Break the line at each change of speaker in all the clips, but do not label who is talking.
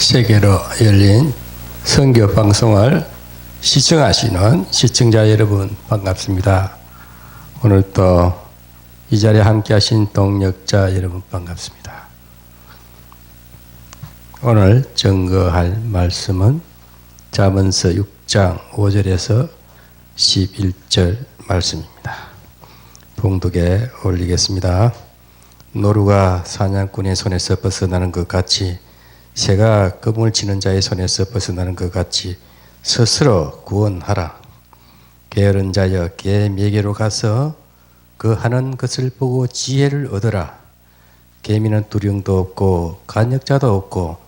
세계로 열린 선교 방송을 시청하시는 시청자 여러분 반갑습니다. 오늘 또 이 자리에 함께 하신 동역자 여러분 반갑습니다. 오늘 증거할 말씀은 잠언서 6장 5절에서 11절 말씀입니다. 봉독에 올리겠습니다. 노루가 사냥꾼의 손에서 벗어나는 것 같이 새가 그물 치는 자의 손에서 벗어나는 것 같이 스스로 구원하라. 게으른 자여 개 매개로 가서 그 하는 것을 보고 지혜를 얻어라. 개미는 두령도 없고 간역자도 없고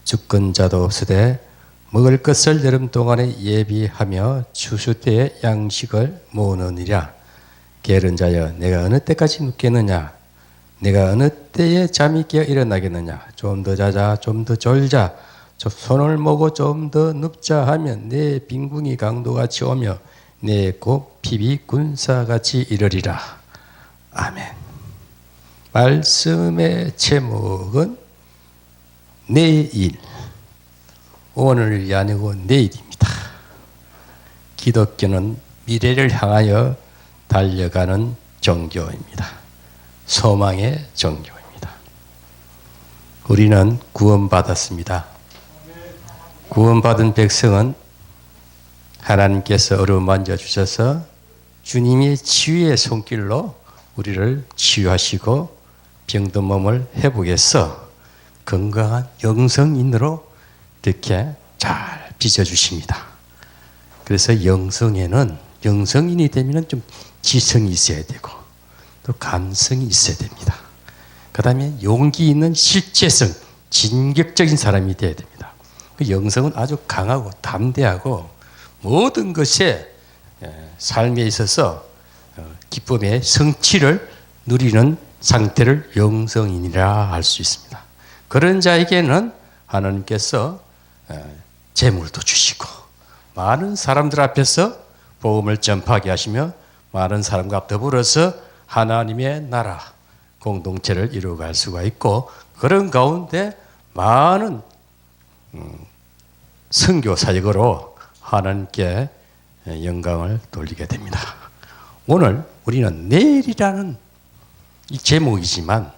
주권자도 없으되 먹을 것을 여름 동안에 예비하며 추수 때에 양식을 모으느니라. 게으른 자여 내가 어느 때까지 눕겠느냐. 내가 어느 때에 잠이 깨어 일어나겠느냐. 좀 더 자자 좀 더 졸자 손을 모고 좀 더 눕자 하면 내 빈궁이 강도같이 오며 내 고핍이 군사같이 이르리라. 아멘. 말씀의 제목은 내일, 오늘이 아니고 내일입니다. 기독교는 미래를 향하여 달려가는 종교입니다. 소망의 종교입니다. 우리는 구원받았습니다. 구원받은 백성은 하나님께서 어루만져 주셔서 주님이 치유의 손길로 우리를 치유하시고 병든 몸을 회복해서 건강한 영성인으로 이렇게 잘 빚어주십니다. 그래서 영성인이 되면 좀 지성이 있어야 되고 또 감성이 있어야 됩니다. 그 다음에 용기 있는 실제성, 진격적인 사람이 되어야 됩니다. 그 영성은 아주 강하고 담대하고 모든 것에 삶에 있어서 기쁨의 성취를 누리는 상태를 영성인이라 할 수 있습니다. 그런 자에게는 하나님께서 재물도 주시고 많은 사람들 앞에서 복음을 전파하게 하시며 많은 사람과 더불어서 하나님의 나라 공동체를 이루어갈 수가 있고 그런 가운데 많은 선교 사역으로 하나님께 영광을 돌리게 됩니다. 오늘 우리는 내일이라는 이 제목이지만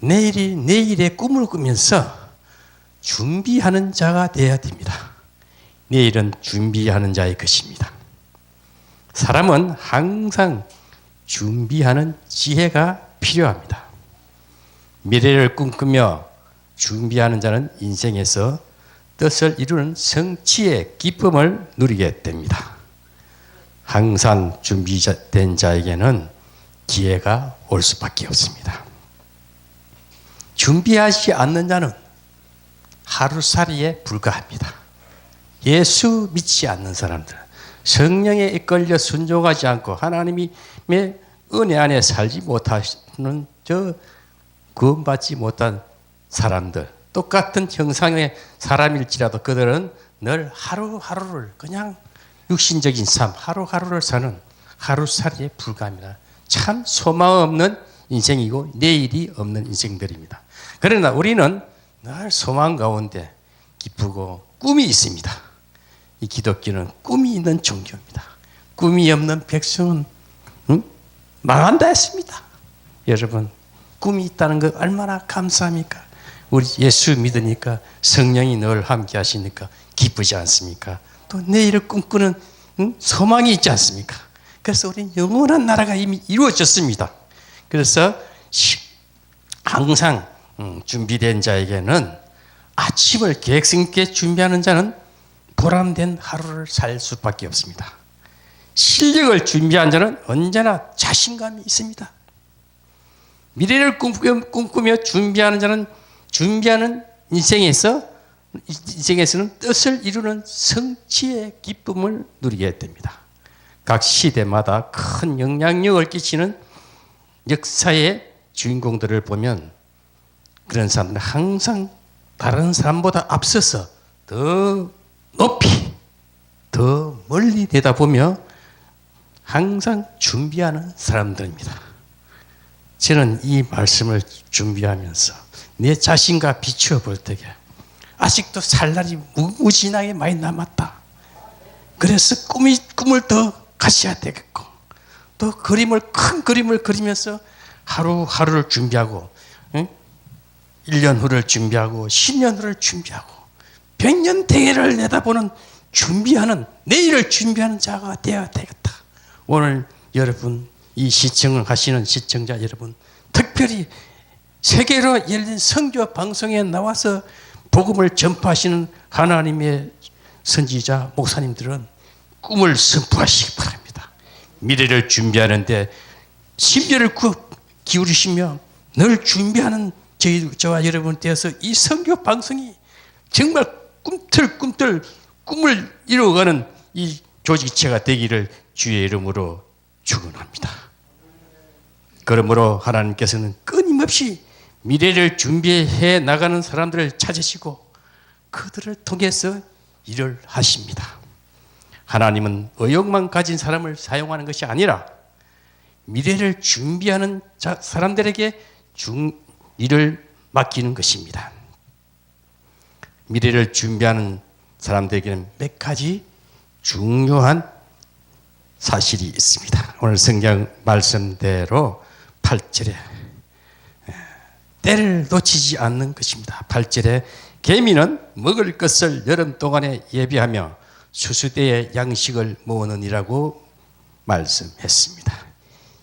내일의 꿈을 꾸면서 준비하는 자가 되어야 됩니다. 내일은 준비하는 자의 것입니다. 사람은 항상 준비하는 지혜가 필요합니다. 미래를 꿈꾸며 준비하는 자는 인생에서 뜻을 이루는 성취의 기쁨을 누리게 됩니다. 항상 준비된 자에게는 기회가 올 수밖에 없습니다. 준비하지 않는 자는 하루살이에 불과합니다. 예수 믿지 않는 사람들, 성령에 이끌려 순종하지 않고 하나님의 은혜 안에 살지 못하는 구원받지 못한 사람들, 똑같은 형상의 사람일지라도 그들은 늘 하루하루를 그냥 육신적인 삶, 하루하루를 사는 하루살이에 불과합니다. 참 소망 없는 인생이고 내일이 없는 인생들입니다. 그러나 우리는 늘 소망 가운데 기쁘고 꿈이 있습니다. 이 기독교는 꿈이 있는 종교입니다. 꿈이 없는 백성은 망한다 했습니다. 여러분 꿈이 있다는 거 얼마나 감사합니까? 우리 예수 믿으니까 성령이 늘 함께 하시니까 기쁘지 않습니까? 또 내일을 꿈꾸는 소망이 있지 않습니까? 그래서 우리는 영원한 나라가 이미 이루어졌습니다. 그래서 항상 준비된 자에게는 아침을 계획성 있게 준비하는 자는 보람된 하루를 살 수밖에 없습니다. 실력을 준비한 자는 언제나 자신감이 있습니다. 미래를 꿈꾸며 준비하는 자는 준비하는 인생에서는 뜻을 이루는 성취의 기쁨을 누리게 됩니다. 각 시대마다 큰 영향력을 끼치는 역사의 주인공들을 보면 그런 사람들은 항상 다른 사람보다 앞서서 더 높이, 더 멀리 내다보며 항상 준비하는 사람들입니다. 저는 이 말씀을 준비하면서 내 자신과 비추어 볼 때에 아직도 살 날이 무진하게 많이 남았다. 그래서 꿈을 더 가셔야 되겠고, 또 큰 그림을 그리면서 하루하루를 준비하고, 1년 후를 준비하고 10년 후를 준비하고 100년 대계를 내다보는 준비하는, 내일을 준비하는 자가 되어야 되겠다. 오늘 여러분, 이 시청을 하시는 시청자 여러분, 특별히 세계로 열린 선교 방송에 나와서 복음을 전파하시는 하나님의 선지자 목사님들은 꿈을 선포하시기 바랍니다. 미래를 준비하는데 심혈을 기울이시며 늘 준비하는 저와 여러분 되어서 이 선교 방송이 정말 꿈틀꿈틀 꿈을 이루어가는 이 조직체가 되기를 주의 이름으로 축원합니다. 그러므로 하나님께서는 끊임없이 미래를 준비해 나가는 사람들을 찾으시고 그들을 통해서 일을 하십니다. 하나님은 의욕만 가진 사람을 사용하는 것이 아니라 미래를 준비하는 사람들에게 일을 맡기는 것입니다. 미래를 준비하는 사람들에게는 몇 가지 중요한 사실이 있습니다. 오늘 성경 말씀대로 8절에 때를 놓치지 않는 것입니다. 8절에 개미는 먹을 것을 여름 동안에 예비하며 수수대에 양식을 모으느니라고 말씀했습니다.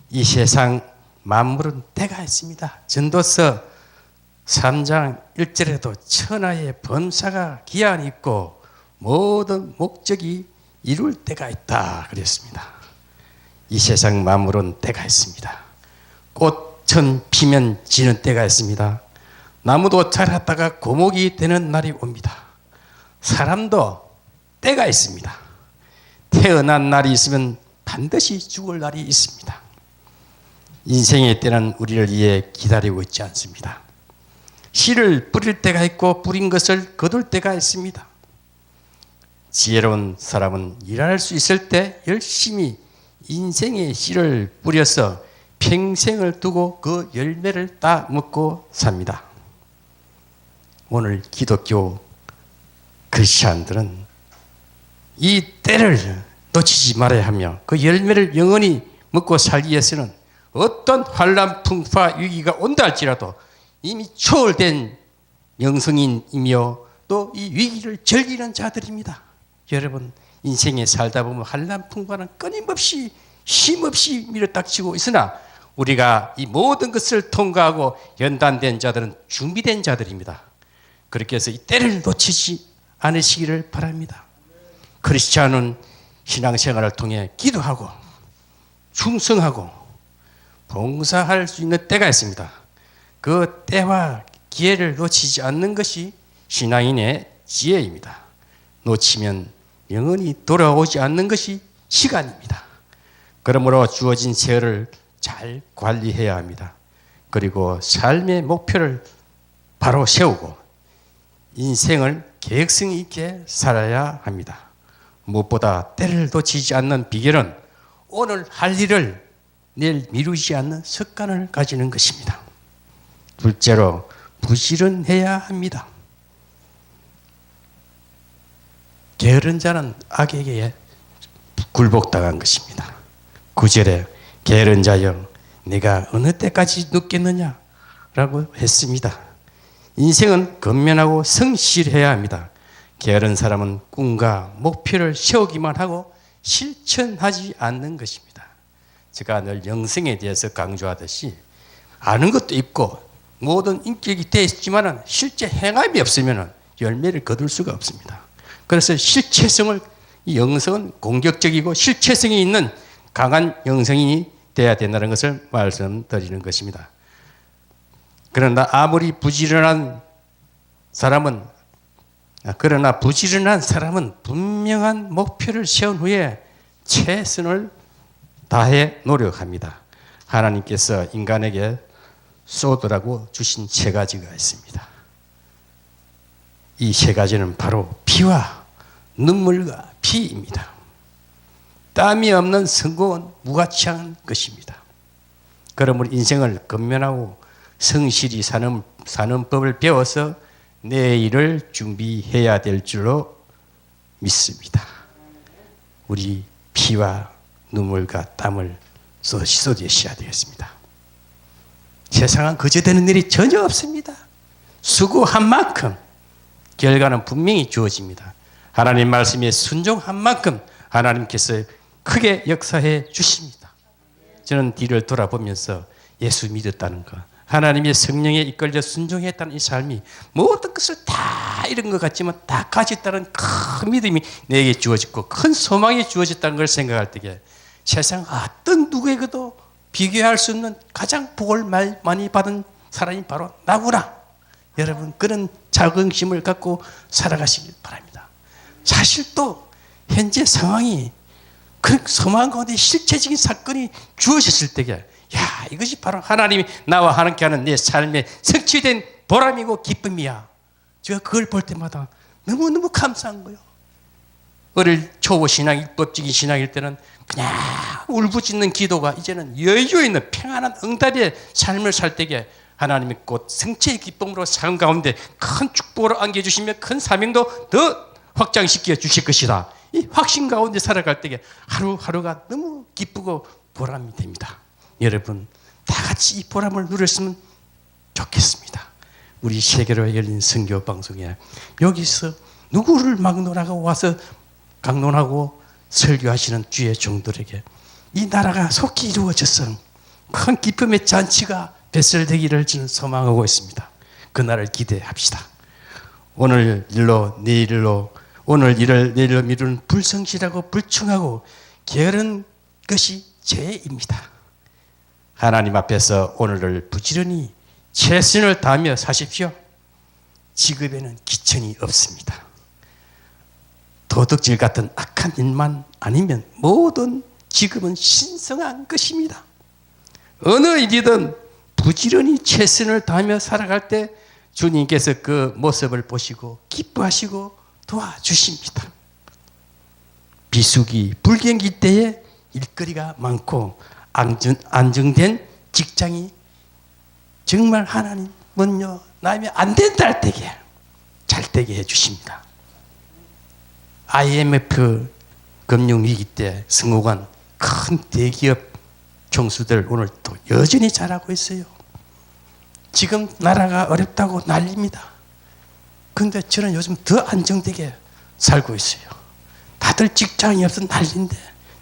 이 세상 만물은 때가 있습니다. 전도서 3장 1절에도 천하의 범사가 기한이 있고 모든 목적이 이룰 때가 있다 그랬습니다. 이 세상 만물은 때가 있습니다. 꽃은 피면 지는 때가 있습니다. 나무도 자랐다가 고목이 되는 날이 옵니다. 사람도 때가 있습니다. 태어난 날이 있으면 반드시 죽을 날이 있습니다. 인생의 때는 우리를 위해 기다리고 있지 않습니다. 씨를 뿌릴 때가 있고 뿌린 것을 거둘 때가 있습니다. 지혜로운 사람은 일할 수 있을 때 열심히 인생의 씨를 뿌려서 평생을 두고 그 열매를 따 먹고 삽니다. 오늘 기독교 크리스찬들은 이 때를 놓치지 말아야 하며 그 열매를 영원히 먹고 살기 위해서는 어떤 환난, 풍파, 위기가 온다 할지라도 이미 초월된 영성인이며 또 이 위기를 즐기는 자들입니다. 여러분, 인생에 살다 보면 환난, 풍파는 끊임없이 쉼없이 밀어닥치고 있으나 우리가 이 모든 것을 통과하고 연단된 자들은 준비된 자들입니다. 그렇게 해서 이 때를 놓치지 않으시기를 바랍니다. 크리스찬은 신앙생활을 통해 기도하고 충성하고 봉사할 수 있는 때가 있습니다. 그 때와 기회를 놓치지 않는 것이 신앙인의 지혜입니다. 놓치면 영원히 돌아오지 않는 것이 시간입니다. 그러므로 주어진 세월을 잘 관리해야 합니다. 그리고 삶의 목표를 바로 세우고 인생을 계획성 있게 살아야 합니다. 무엇보다 때를 놓치지 않는 비결은 오늘 할 일을 내일 미루지 않는 습관을 가지는 것입니다. 둘째로 부지런해야 합니다. 게으른 자는 악에게 굴복당한 것입니다. 9절에 게으른 자여 내가 어느 때까지 눕겠느냐 라고 했습니다. 인생은 근면하고 성실해야 합니다. 게으른 사람은 꿈과 목표를 세우기만 하고 실천하지 않는 것입니다. 제가 늘 영성에 대해서 강조하듯이 아는 것도 있고 모든 인격이 되어 있지만 실제 행함이 없으면 열매를 거둘 수가 없습니다. 그래서 실체성을, 이 영성은 공격적이고 실체성이 있는 강한 영성인이 되어야 된다는 것을 말씀드리는 것입니다. 그러나 부지런한 사람은 분명한 목표를 세운 후에 최선을 다해 노력합니다. 하나님께서 인간에게 쏟으라고 주신 세 가지가 있습니다. 이 세 가지는 바로 피와 눈물과 피입니다. 땀이 없는 성공은 무가치한 것입니다. 그러므로 인생을 근면하고 성실히 사는 법을 배워서 내일을 준비해야 될 줄로 믿습니다. 우리 피와 눈물과 땀을 쏟으셔야 되겠습니다. 세상은 거저되는 일이 전혀 없습니다. 수고한 만큼 결과는 분명히 주어집니다. 하나님 말씀에 순종한 만큼 하나님께서 크게 역사해 주십니다. 저는 뒤를 돌아보면서 예수 믿었다는 것, 하나님의 성령에 이끌려 순종했다는 이 삶이 모든 것을 다 잃은 것 같지만 다 가졌다는 큰 믿음이 내게 주어졌고 큰 소망이 주어졌다는 걸 생각할 때에 세상 어떤 누구에게도 비교할 수 없는 가장 복을 많이 받은 사람이 바로 나구나. 여러분, 그런 자긍심을 갖고 살아가시길 바랍니다. 사실 또 현재 상황이 그 소망 가운데 실체적인 사건이 주어졌을 때에 이것이 바로 하나님이 나와 함께 하는 내 삶의 성취된 보람이고 기쁨이야. 제가 그걸 볼 때마다 너무너무 감사한 거예요. 어릴 초보 신앙, 입법적인 신앙일 때는 그냥 울부짖는 기도가 이제는 여유 있는 평안한 응답의 삶을 살 때에 하나님이 곧 성취의 기쁨으로 삶 가운데 큰 축복을 안겨주시며 큰 사명도 더 확장시켜 주실 것이다. 이 확신 가운데 살아갈 때에 하루하루가 너무 기쁘고 보람이 됩니다. 여러분, 다 같이 이 보람을 누렸으면 좋겠습니다. 우리 세계로 열린 선교 방송에 여기서 누구를 막론하고 와서 강론하고 설교하시는 주의 종들에게 이 나라가 속히 이루어져서 큰 기쁨의 잔치가 뱃설되기를 저는 소망하고 있습니다. 그날을 기대합시다. 오늘 일로 내일로 오늘 일을 내일로 미루는 불성실하고 불충하고 게으른 것이 죄입니다. 하나님 앞에서 오늘을 부지런히 최선을 다하며 사십시오. 직업에는 기천이 없습니다. 도둑질 같은 악한 일만 아니면 모든 직업은 신성한 것입니다. 어느 일이든 부지런히 최선을 다하며 살아갈 때 주님께서 그 모습을 보시고 기뻐하시고 도와주십니다. 비수기, 불경기 때에 일거리가 많고 안정된 직장이 정말 하나님은요 남이 안 된다 할 때에 잘 되게 해주십니다. IMF 금융위기 때 성공한 큰 대기업 총수들 오늘 또 여전히 잘하고 있어요. 지금 나라가 어렵다고 난립니다. 그런데 저는 요즘 더 안정되게 살고 있어요. 다들 직장이 없어 난리인데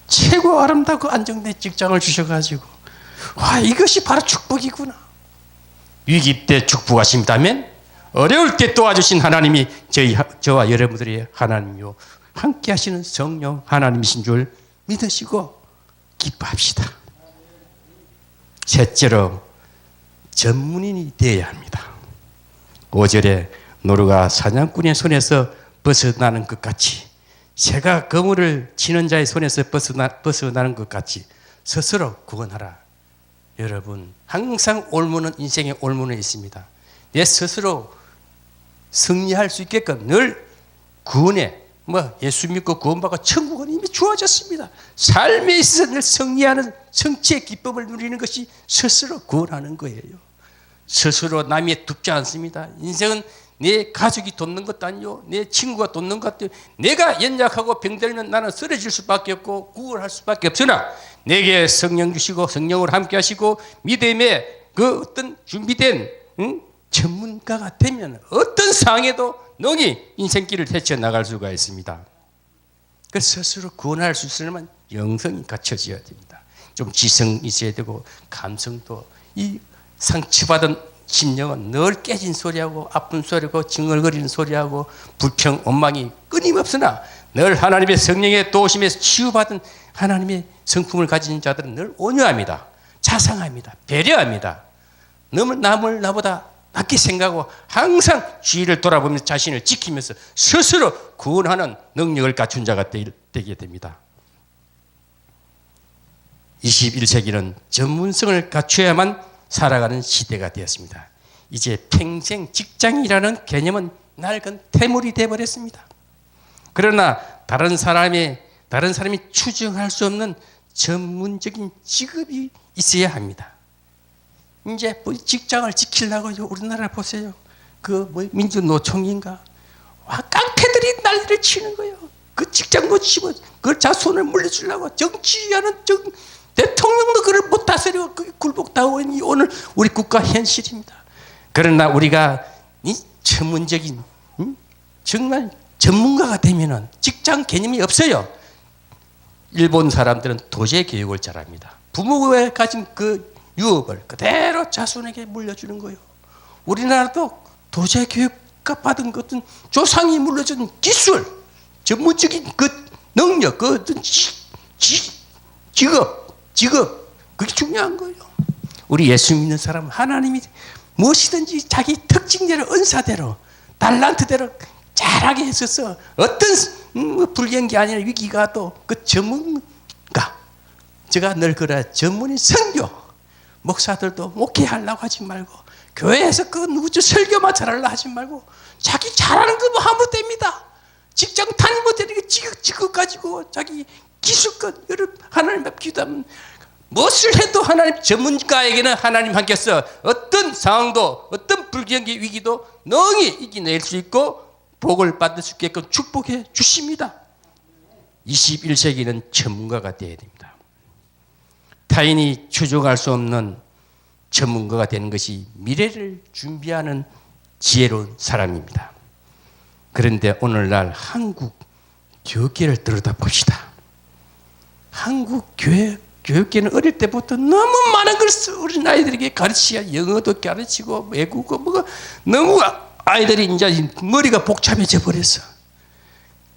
최고 아름답고 안정된 직장을 주셔가지고 이것이 바로 축복이구나. 위기 때 축복하신다면 어려울 때 도와주신 하나님이 저와 여러분들의 하나님이요 함께 하시는 성령 하나님이신 줄 믿으시고 기뻐합시다. 셋째로 전문인이 되어야 합니다. 5절에 노루가 사냥꾼의 손에서 벗어나는 것 같이 새가 거물을 치는 자의 손에서 벗어나는 것 같이 스스로 구원하라. 여러분, 항상 올무는 인생에 올무는 있습니다. 내 스스로 승리할 수 있게끔 늘 구원에 예수 믿고 구원받고 천국은 이미 주어졌습니다. 삶에 있어서 늘 승리하는 성취의 기쁨을 누리는 것이 스스로 구원하는 거예요. 스스로 남이 돕지 않습니다. 인생은 내 가족이 돕는 것도 아니요, 내 친구가 돕는 것도 아니요. 내가 연약하고 병들면 나는 쓰러질 수밖에 없고 구원할 수밖에 없으나 내게 성령 주시고 성령을 함께 하시고 믿음의 그 어떤 준비된 전문가가 되면 어떤 상황에도 능히 인생길을 헤쳐나갈 수가 있습니다. 그 스스로 구원할 수 있으려면 영성이 갖춰져야 됩니다. 좀 지성이 있어야 되고 감성도 이 상처받은 심령은 늘 깨진 소리하고 아픈 소리하고 징얼거리는 소리하고 불평, 원망이 끊임없으나 늘 하나님의 성령의 도우심에서 치유받은 하나님의 성품을 가진 자들은 늘 온유합니다. 자상합니다. 배려합니다. 남을 나보다 낮게 생각하고 항상 주위를 돌아보면서 자신을 지키면서 스스로 구원하는 능력을 갖춘 자가 되게 됩니다. 21세기는 전문성을 갖춰야만 살아가는 시대가 되었습니다. 이제 평생 직장이라는 개념은 낡은 태물이 되어버렸습니다. 그러나 다른 사람이 추정할 수 없는 전문적인 직업이 있어야 합니다. 이제 직장을 지키려고 우리나라 보세요. 민주노총인가? 와, 깡패들이 난리를 치는 거예요. 그 직장 놓치고 그걸 자손을 물려주려고 정치하는 대통령도 그걸 못 다스리고 그게 굴복당하고 있는 오늘 우리 국가 현실입니다. 그러나 우리가 이 전문적인 정말 전문가가 되면은 직장 개념이 없어요. 일본 사람들은 도제 교육을 잘합니다. 부모가 가진 그 유업을 그대로 자손에게 물려주는 거예요. 우리나라도 도제 교육과 받은 것은 조상이 물려준 기술, 전문적인 그 능력, 그 어떤 직업, 그게 중요한 거예요. 우리 예수 믿는 사람은 하나님이 무엇이든지 자기 특징대로, 은사대로, 달란트대로 잘하게 했어서 어떤 불경기 아니라 위기가 또 그 전문가, 제가 늘 그래, 전문인 선교, 목사들도 목회하려고 하지 말고 교회에서 그 누구죠 설교만 잘하려고 하지 말고 자기 잘하는 거 뭐 하면 됩니다. 직장 다니면 되는 게 직업 가지고 자기 기술껏 하나님 앞 기도하면 무엇을 해도 하나님, 전문가에게는 하나님 함께서 어떤 상황도 어떤 불경기 위기도 능히 이겨낼 수 있고 복을 받을 수 있게끔 축복해 주십니다. 21세기는 전문가가 되어야 됩니다. 타인이 추종할 수 없는 전문가가 되는 것이 미래를 준비하는 지혜로운 사람입니다. 그런데 오늘날 한국 교육계를 들여다봅시다. 한국 교육계는 어릴 때부터 너무 많은 걸 우리 아이들에게 가르치야, 영어도 가르치고 외국어 뭐가 너무 아이들이 이제 머리가 복잡해져 버렸어.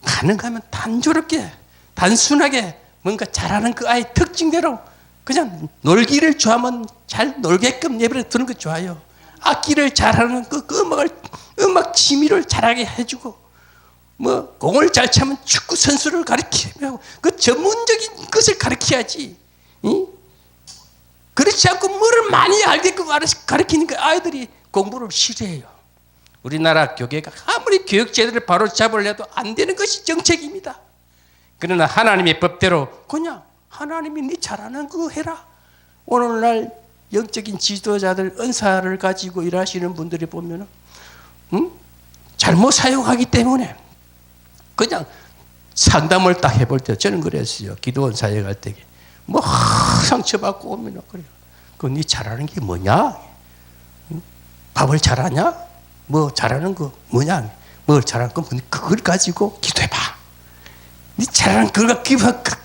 가능하면 단조롭게 단순하게 뭔가 잘하는 그 아이 특징대로 그냥 놀기를 좋아하면 잘 놀게끔 내버려 두는 거 좋아요. 악기를 잘하는 그 음악 취미를 잘하게 해주고 뭐 공을 잘 차면 축구 선수를 가르치며 그 전문적인 것을 가르쳐야지. 그렇지 않고 뭐를 많이 알게끔 가르치니까 아이들이 공부를 싫어해요. 우리나라 교계가 아무리 교육 제도를 바로 잡으려도 안 되는 것이 정책입니다. 그러나 하나님의 법대로 그냥 하나님이 네 잘하는 거 해라. 오늘날 영적인 지도자들 은사를 가지고 일하시는 분들이 보면은 잘못 사용하기 때문에 그냥 상담을 딱 해볼 때 저는 그랬어요. 기도원 사역할 때 뭐 상처받고 오면 그래요. 그 네 잘하는 게 뭐냐? 밥을 잘하냐? 뭐 잘하는 거 뭐냐? 뭘 잘하는 거 그걸 가지고 기도해봐. 네 잘하는 그걸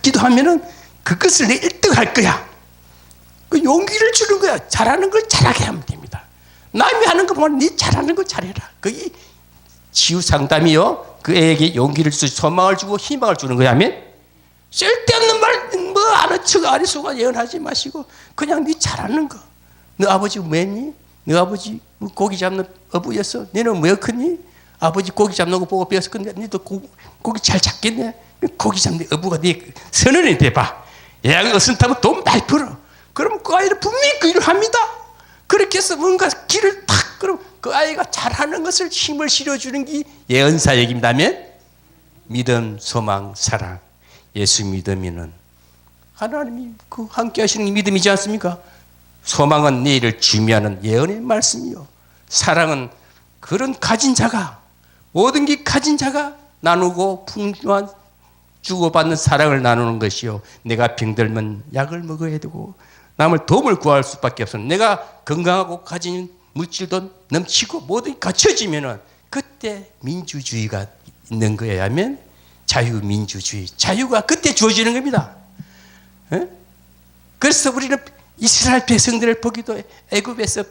기도하면은 그것을 내 1등 할 거야. 그 용기를 주는 거야. 잘하는 걸 잘하게 하면 됩니다. 남이 하는 거 보면 네 잘하는 거 잘해라. 그게 치유 상담이요. 그 애에게 용기를 주고 소망을 주고 희망을 주는 거야. 아멘. 쓸데없는 말 뭐 아는 척 아리송아 예언하지 마시고 그냥 네 잘하는 거. 너 아버지 뭐했니? 너 아버지 고기 잡는 어부였어. 너는 뭐였니? 아버지 고기 잡는 거 보고 배웠어. 근데 너도 고기 잘 잡겠네. 고기 잡는 어부가 네 선언이 돼봐. 예약 어선 타면 돈 많이 벌어. 그럼 그 아이는 분명히 그 일을 합니다. 그렇게 해서 뭔가 길을 탁, 그럼 그 아이가 잘하는 것을 힘을 실어주는 게 예언사역입니다면 믿음, 소망, 사랑. 예수 믿으면은 하나님이 그 함께 하시는 게 믿음이지 않습니까? 소망은 내일을 준비하는 예언의 말씀이요. 사랑은 그런 가진 자가, 모든 게 가진 자가 나누고 풍요한 주고받는 사랑을 나누는 것이요. 내가 병들면 약을 먹어야 되고 남을 도움을 구할 수밖에 없어. 내가 건강하고 가진 물질도 넘치고 모든 게 갖춰지면은 그때 민주주의가 있는 거야. 하면 자유민주주의, 자유가 그때 주어지는 겁니다. 에? 그래서 우리는 이스라엘 백성들을 보기도 애굽에서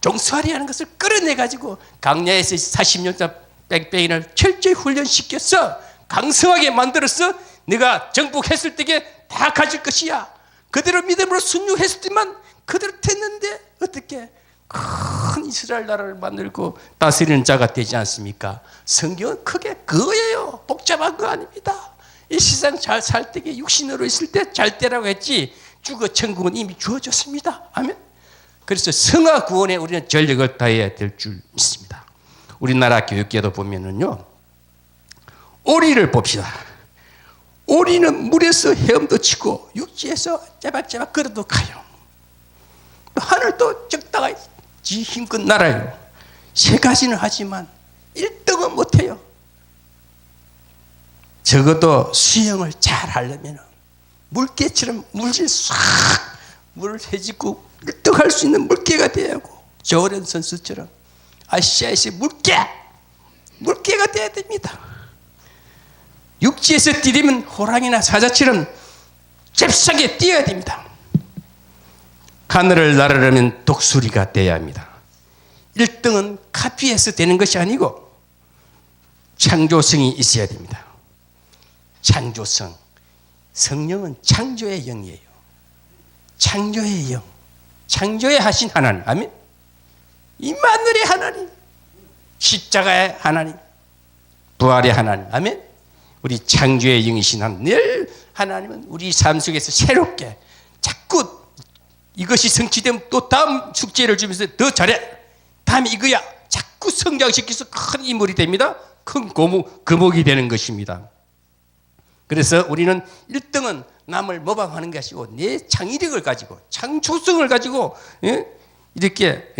종살이 하는 것을 끌어내가지고 강야에서 40년간 뺑뺑이를 철저히 훈련시켰어. 강성하게 만들었어. 네가 정복했을 때에 다 가질 것이야. 그대로 믿음으로 순종했을 때만 그대로 됐는데 어떻게 큰 이스라엘 나라를 만들고 다스리는 자가 되지 않습니까? 성경은 크게 그거예요. 복잡한 거 아닙니다. 이 세상 잘 살 때에 육신으로 있을 때 잘 때라고 했지 죽어 천국은 이미 주어졌습니다. 아멘. 그래서 성화 구원에 우리는 전력을 다해야 될 줄 믿습니다. 우리나라 교육계도 보면은요, 오리를 봅시다. 오리는 물에서 헤엄도 치고 육지에서 짜박짜박 걸어도 가요. 하늘도 적다가 지 힘껏 날아요. 세 가지는 하지만 1등은 못해요. 적어도 수영을 잘 하려면 물개처럼 물질 싹 물을 헤집고 1등 할 수 있는 물개가 돼야 하고, 조련 선수처럼 아시아에서 물개가 돼야 됩니다. 육지에서 뛰려면 호랑이나 사자처럼 잽싸게 뛰어야 됩니다. 하늘을 나르려면 독수리가 돼야 합니다. 1등은 카피해서 되는 것이 아니고 창조성이 있어야 됩니다. 창조성. 성령은 창조의 영이에요. 창조의 영. 창조의 하신 하나님. 아멘. 임마누엘의 하나님. 십자가의 하나님. 부활의 하나님. 아멘. 우리 창조의 영이신 하나님. 늘 하나님은 우리 삶 속에서 새롭게 자꾸 이것이 성취되면 또 다음 숙제를 주면서 더 잘해. 다음에 이거야. 자꾸 성장시켜서 큰 인물이 됩니다. 큰 거목이 되는 것입니다. 그래서 우리는 1등은 남을 모방하는 것이 아니고 내 창의력을 가지고 창조성을 가지고 이렇게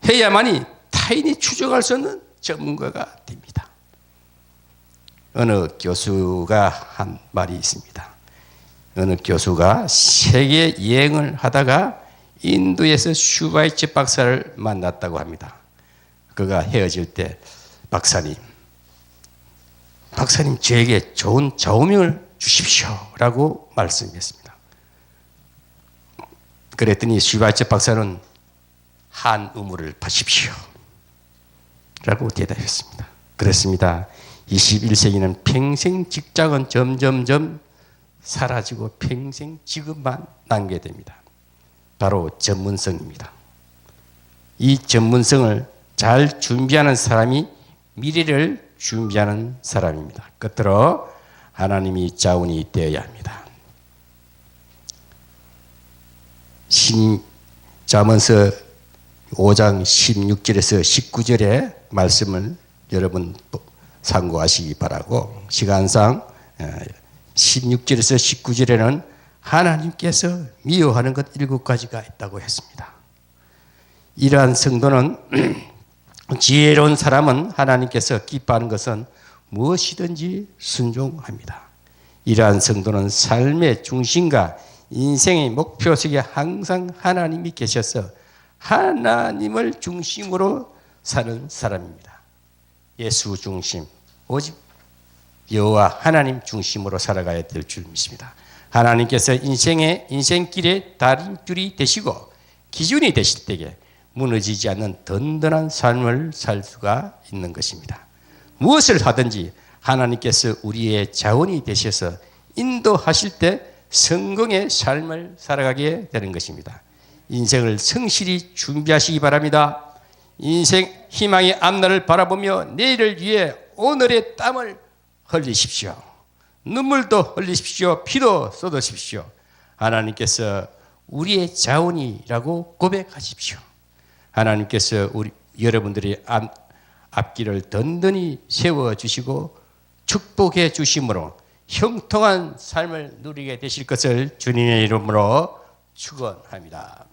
해야만이 타인이 추적할 수 없는 전문가가 됩니다. 어느 교수가 한 말이 있습니다. 어느 교수가 세계 여행을 하다가 인도에서 슈바이츠 박사를 만났다고 합니다. 그가 헤어질 때 박사님 저에게 좋은 좌우명을 주십시오 라고 말씀했습니다. 그랬더니 슈바이츠 박사는 한우물을 파십시오 라고 대답했습니다. 그렇습니다. 21세기는 평생 직장은 점점점 사라지고 평생 직업만 남게 됩니다. 바로 전문성입니다. 이 전문성을 잘 준비하는 사람이 미래를 준비하는 사람입니다. 끝으로 하나님이 자원이 되어야 합니다. 잠언서 5장 16절에서 19절의 말씀을 여러분 참고하시기 바라고, 시간상 16절에서 19절에는 하나님께서 미워하는 것 7가지가 있다고 했습니다. 이러한 성도는 지혜로운 사람은 하나님께서 기뻐하는 것은 무엇이든지 순종합니다. 이러한 성도는 삶의 중심과 인생의 목표 속에 항상 하나님이 계셔서 하나님을 중심으로 사는 사람입니다. 예수 중심, 오직 여호와 하나님 중심으로 살아가야 될 줄 믿습니다. 하나님께서 인생길의 다림줄이 되시고 기준이 되실 때에 무너지지 않는 든든한 삶을 살 수가 있는 것입니다. 무엇을 하든지 하나님께서 우리의 자원이 되셔서 인도하실 때 성공의 삶을 살아가게 되는 것입니다. 인생을 성실히 준비하시기 바랍니다. 인생 희망의 앞날을 바라보며 내일을 위해 오늘의 땀을 흘리십시오. 눈물도 흘리십시오. 피도 쏟으십시오. 하나님께서 우리의 자원이라고 고백하십시오. 하나님께서 여러분들의 앞길을 든든히 세워주시고 축복해 주심으로 형통한 삶을 누리게 되실 것을 주님의 이름으로 축원합니다.